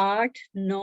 8, 9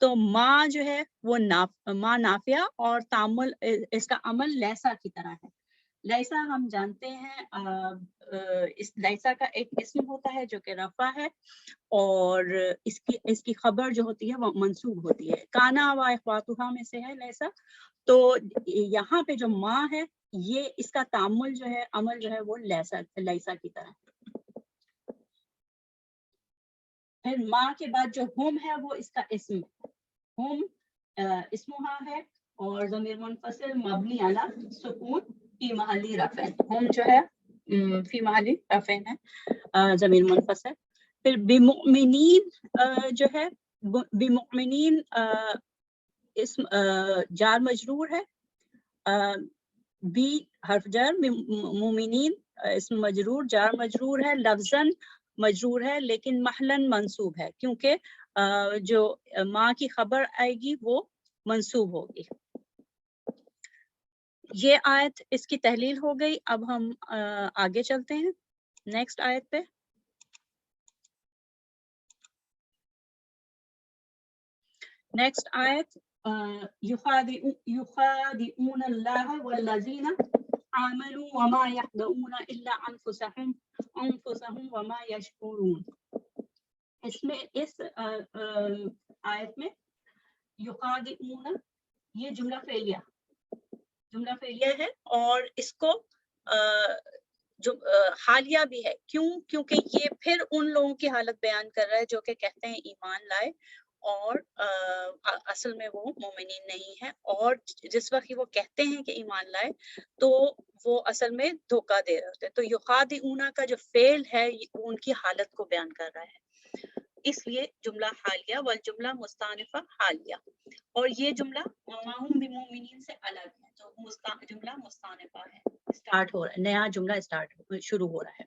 تو ما جو ہے وہ ما نافیہ اور تعامل اس کا عمل لیسا کی طرح ہے. لیسا ہم جانتے ہیں اس لیسا کا ایک اسم ہوتا ہے جو کہ رفع ہے اور اس کی خبر جو ہوتی ہے وہ منصوب ہوتی ہے. کانا و اخواتہا میں سے ہے لیسا. تو یہاں پہ جو ما ہے یہ اس کا تعامل جو ہے عمل جو ہے وہ لیسا کی طرح ہے. پھر ما کے بعد جو ہم ہے وہ اس کا اسم ہے. ہم اسمہا ہے اور ضمیر منفصل مبنی علی سکون فی محلی رفع. ہم جو ہے فی محلی رفع ہے ضمیر منفصل. پھر بمؤمنین جو ہے بمؤمنین اسم جار مجرور ہے. بی حرف جر مومنین اسم مجرور جار مجرور ہے. لفظاً مجرور ہے لیکن محلاً منصوب ہے کیونکہ جو ماں کی خبر آئے گی وہ منصوب ہوگی. یہ آیت اس کی تحلیل ہو گئی. اب ہم آگے چلتے ہیں نیکسٹ آیت پہ. نیکسٹ آیت یخادعون اللہ والذین آمنوا وما یخدعون الا انفسهم وما یشعرون. اس میں اس آیت میں یخادعون یہ جملہ فعلیہ ہے اور اس کو جو حالیہ بھی ہے. کیونکہ یہ پھر ان لوگوں کی حالت بیان کر رہا ہے جو کہ کہتے ہیں ایمان لائے اور اصل میں وہ مومنین نہیں ہے. اور جس وقت وہ کہتے ہیں کہ ایمان لائے تو وہ اصل میں دھوکہ دے رہے ہوتے ہیں. تو یخادعون کا جو فعل ہے وہ ان کی حالت کو بیان کر رہا ہے. اس لیے جملہ حالیہ والجملہ مستانفہ حالیہ. اور یہ جملہ وَمَا بِمُؤْمِنِينَ سے الگ ہے. تو جملہ مستانفہ ہے. اسٹارٹ ہو رہا ہے نیا جملہ شروع ہو رہا ہے.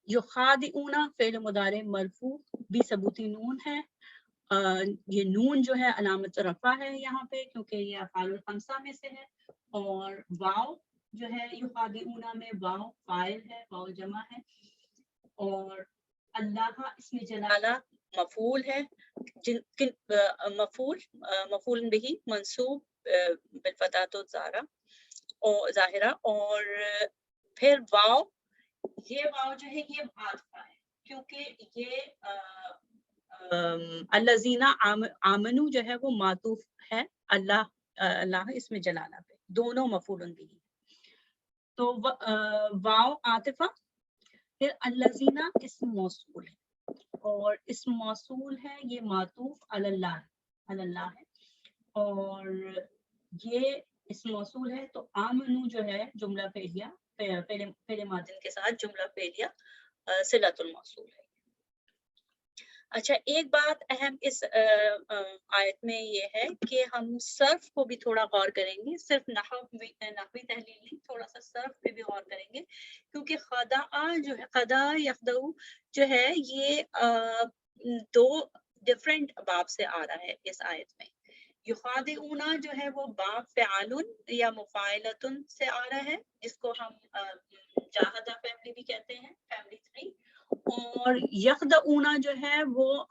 یخادعون فعل مضارع مرفوع بھی ثبوتی نون ہے. یہ نون جو ہے علامت رفع ہے یہاں پہ کیونکہ یہ افعال الخمسہ میں سے ہے. اور واو جو ہے یخادعون میں واو فاعل ہے واو جمع ہے. اور اللہ اسم جلالہ مفعول ہے. مفعول به منصوب بالفتحۃ الظاہرہ اور ظاہرہ. اور پھر واو یہ واو جو ہے یہ عاطفہ ہے کیونکہ یہ الذین آمنو جو ہے وہ معطوف ہے اللہ اسم جلالہ پہ. دونوں مفعول به. تو واو عاطفہ. پھر الذین اسم موصول ہے اور اسم موصول ہے یہ معطوف علی اللہ ہے. اور یہ اسم موصول ہے تو آمنو جو ہے جملہ فعلیہ فعل ماضی کے ساتھ جملہ فعلیہ صلۃ الموصول ہے. اچھا ایک بات اہم اس آیت میں یہ ہے کہ ہم صرف کو بھی تھوڑا غور کریں گے. صرف نحوی تحلیل نہیں تھوڑا سا صرف پہ بھی غور کریں گے کیونکہ خدا یخدع جو ہے یہ دو ڈفرینٹ باب سے آ رہا ہے اس آیت میں. یخادعون جو ہے وہ باب فعال یا مفاعلۃ سے آ رہا ہے جس کو ہم جاہدہ فیملی بھی کہتے ہیں فیملی 3. اور یخدعون جو ہے وہ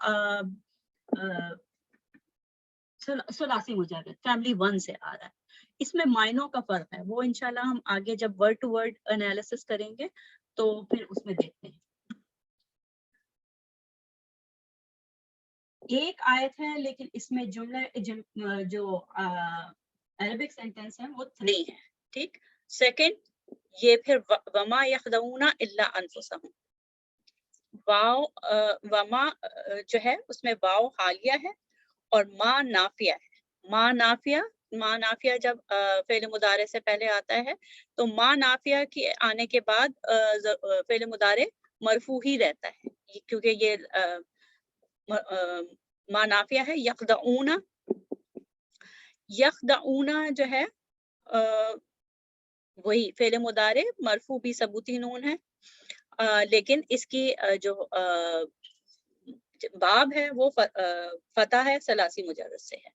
ثلاثی مجرد فیملی 1 سے آ رہا ہے. اس میں معنوں کا فرق ہے وہ انشاءاللہ ہم آگے جب ورڈ ٹو ورڈ انالیسس کریں گے تو پھر اس میں دیکھتے ہیں. ایک آیت ہے لیکن اس میں جملہ جو عربک سینٹینس ہے وہ 3 ہے. ٹھیک. سیکنڈ یہ پھر وما یخدعون الا انفسهم. واو وما جو ہے اس میں واو حالیہ ہے اور ما نافیہ ہے. ما نافیہ جب فعل مضارع سے پہلے آتا ہے تو ما نافیہ کے آنے کے بعد فعل مضارع مرفوع ہی رہتا ہے کیونکہ یہ ما نافیہ ہے. یخدعون جو ہے وہی فعل مضارع مرفوع بھی ثبوتی نون ہے لیکن اس کی جو باب ہے وہ فتح ہے ثلاثی مجرد سے ہے.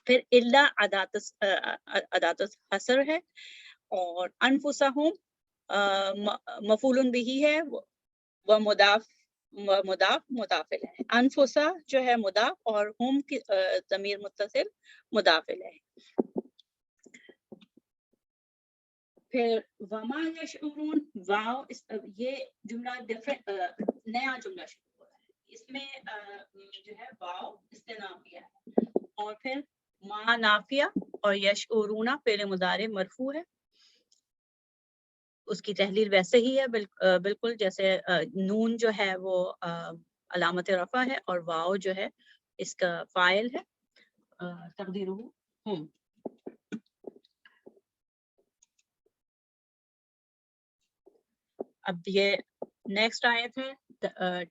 پھر الا ادات حصر ہے اور انفسہم مفعول به ہے و مضاف مضاف مضافل ہے. انفسا جو ہے مضاف اور ہم کی ضمیر متصل مضافل ہے. پھر وما یشعرون واو یہ جملہ نیا جملہ شروع ہو رہا ہے. اس میں جو ہے واو استنافیہ ہے اور پھر ما نافیہ اور یشعرون فعل مضارع مرفوع ہے. اس کی تحلیل ویسے ہی ہے بالکل جیسے نون جو ہے وہ علامت رفع ہے اور واو جو ہے اس کا فاعل ہے تقدیرہ ہم. اب یہ نیکسٹ آیت ہے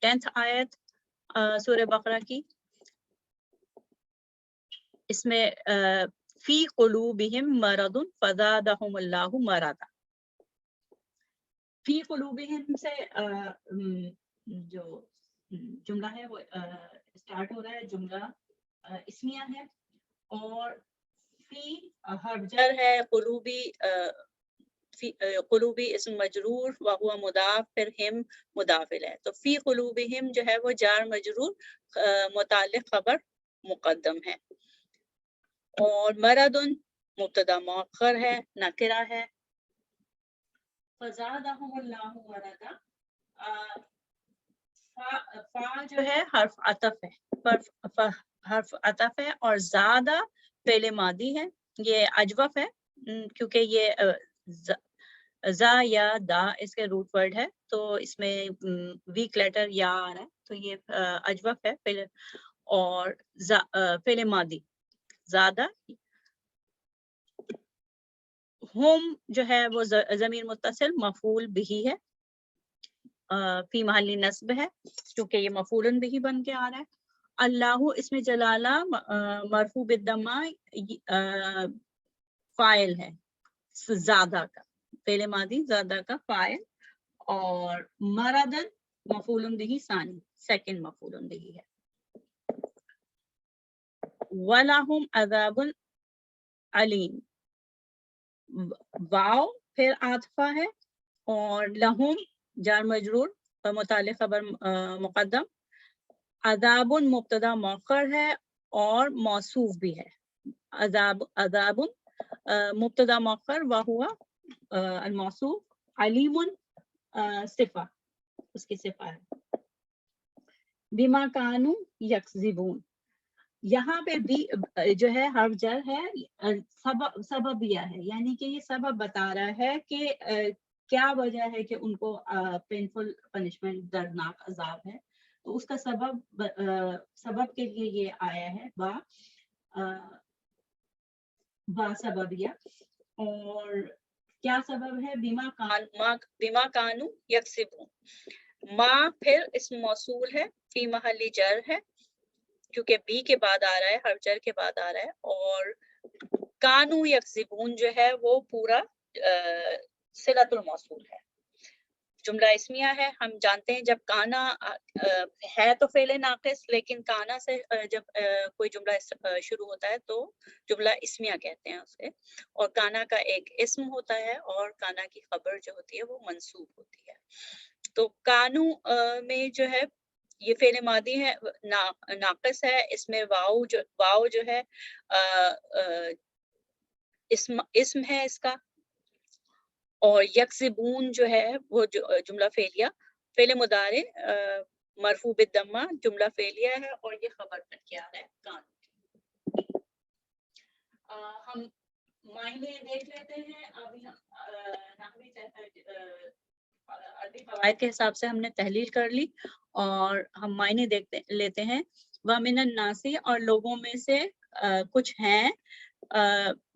10th آیت سورہ بقرہ کی. اس میں فی قلوبہم مرض فزادہم اللہ مرضا. فی قلوبہم سے جو جملہ ہے وہ اسٹارٹ ہو رہا ہے. جملہ اسمیہ ہے اور فی حرف جر ہے. قلوبی اسم مجرور وہو مضاف پھر ہم مضافل ہے. تو فی قلوبہم جو ہے وہ جار مجرور متعلق خبر مقدم ہے اور مرض مبتدا مؤخر ہے نکرہ ہے. فزادہم اللہ مرضا فا جو ہے حرف عطف ہے حرف عطف ہے اور زادہ فعل ماضی ہے. یہ اجوف ہے کیونکہ یہ زا یا دا اس کے روٹ ورڈ ہے تو اس میں ویک لیٹر یا آ رہا ہے تو یہ اجوف ہے پہلے اور فعل ماضی زیادہ. ہم جو ہے وہ ضمیر متصل مفعول بھی ہے فی محل نصب ہے کیونکہ یہ مفعول بھی بن کے آ رہا ہے. اللہ اس میں جلالہ مرفوع بالضمہ فاعل ہے زیادہ کا فعل ماضی زیادہ کا فاعل اور مرضن مفعول به ثانی سیکنڈ مفعول به ہے. وَلَهُمْ عَذَابٌ علیم واو پھر عاطفہ ہے اور لہم جار مجرور متعلق خبر مقدم. عذاب مبتدا مؤخر ہے اور موصوف بھی ہے. عذاب مبتدا مؤخر وہوا الموصوف علیم صفہ اس کی صفہ ہے. بما کانوا یکذبون یہاں پہ بھی جو ہے حرف جر ہے سبب یہ ہے یعنی کہ یہ سبب بتا رہا ہے کہ کیا وجہ ہے کہ ان کو پینفل پنشمنٹ دردناک عذاب ہے. تو اس کا سبب کے لیے یہ آیا ہے با سببیہ. اور کیا سبب ہے بما کانوا یکسبون. ما پھر اسم موصول ہے فی محل جر ہے کیونکہ بی کے بعد آ رہا ہے حرف جر کے بعد آ رہا ہے اور کانو یکسبون جو ہے وہ پورا صلۃ الموصول ہے. جملہ اسمیہ ہے. ہم جانتے ہیں جب کانا ہے تو فعل ناقص لیکن کانا سے جب کوئی جملہ شروع ہوتا ہے تو جملہ اسمیہ کہتے ہیں اسے. اور کانا کا ایک اسم ہوتا ہے اور کانا کی خبر جو ہوتی ہے وہ منصوب ہوتی ہے. تو کانو میں جو ہے یہ فعل ماضی ہے ناقص ہے. اس میں واو جو ہے اسم ہے اس کا اور یکسبون جو ہے وہ جملہ فعلیہ فعل مضارع مرفوع بالضمہ جملہ فعلیہ ہے اور یہ خبر بن کے آ رہا ہے کان. ہم معنی دیکھ لیتے ہیں. ابھی عربی قواعد کے حساب سے ہم نے تحلیل کر لی اور ہم معنی لیتے ہیں. وَمِنَ النَّاسِ اور لوگوں میں سے کچھ ہیں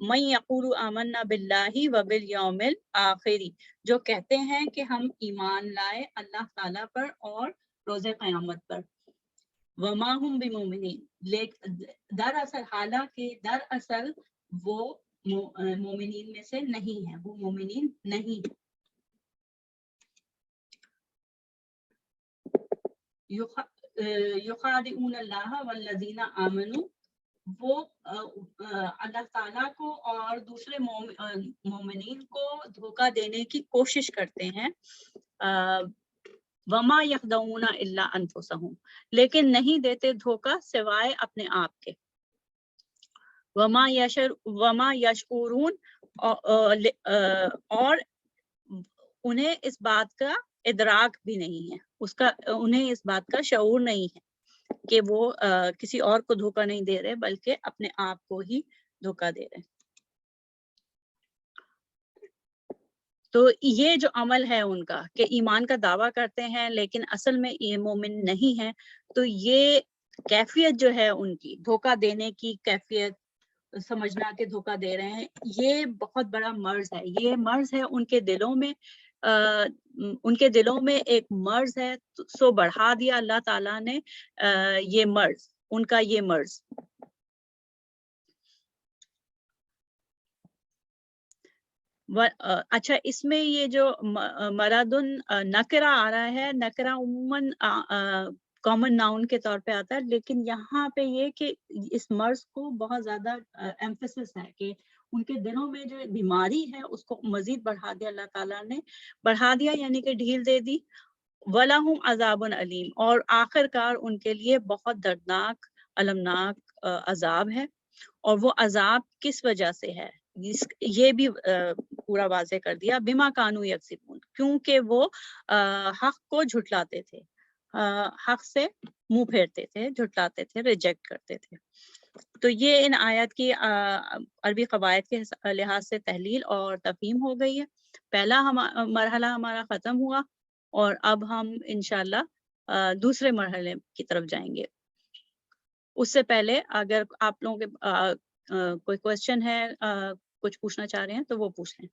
مَن یقول آمنا باللہ وبالیوم الآخر جو کہتے ہیں کہ ہم ایمان لائے اللہ تعالیٰ پر اور روز قیامت پر. وما ہم بمؤمنین دراصل حالانکہ دراصل وہ مومنین میں سے نہیں ہے وہ مومنین نہیں. یخادعون اللہ والذین آمنوا وہ اللہ تعالیٰ کو اور دوسرے مومنین کو دھوکہ دینے کی کوشش کرتے ہیں. وما یخدعون الا انفسهم، لیکن نہیں دیتے دھوکہ سوائے اپنے آپ کے، وما یشعرون، اور انہیں اس بات کا ادراک بھی نہیں ہے، انہیں اس بات کا شعور نہیں ہے کہ وہ کسی اور کو دھوکہ نہیں دے رہے بلکہ اپنے آپ کو ہی دھوکہ دے رہے۔ تو یہ جو عمل ہے ان کا کہ ایمان کا دعویٰ کرتے ہیں لیکن اصل میں یہ مومن نہیں ہے، تو یہ کیفیت جو ہے ان کی دھوکہ دینے کی کیفیت، سمجھنا کہ دھوکہ دے رہے ہیں، یہ بہت بڑا مرض ہے، یہ مرض ہے ان کے دلوں میں، ان کے دلوں میں ایک مرض ہے، سو بڑھا دیا اللہ تعالیٰ نے یہ مرض، ان کا یہ مرض۔ اچھا، اس میں یہ جو مرادن نکرہ آ رہا ہے، نکرہ عموماً کامن ناؤن کے طور پہ آتا ہے، لیکن یہاں پہ یہ کہ اس مرض کو بہت زیادہ ایمفیسس ہے کہ ان کے دلوں میں جو بیماری ہے اس کو مزید بڑھا دیا اللہ تعالیٰ نے، بڑھا دیا یعنی کہ ڈھیل دے دی۔ وَلَهُمْ عَذَابٌ علیم، اور آخر کار ان کے لیے بہت دردناک المناک عذاب ہے، اور وہ عذاب کس وجہ سے ہے یہ بھی پورا واضح کر دیا، بما کانوا یکسبون، کیونکہ وہ حق کو جھٹلاتے تھے، حق سے منہ پھیرتے تھے، جھٹلاتے تھے، ریجیکٹ کرتے تھے۔ تو یہ ان آیت کی عربی قواعد کے لحاظ سے تحلیل اور تفہیم ہو گئی ہے۔ پہلا مرحلہ ہمارا ختم ہوا، اور اب ہم انشاءاللہ دوسرے مرحلے کی طرف جائیں گے۔ اس سے پہلے اگر آپ لوگوں کے کوئی کوشچن ہے، کچھ پوچھنا چاہ رہے ہیں تو وہ پوچھ لیں۔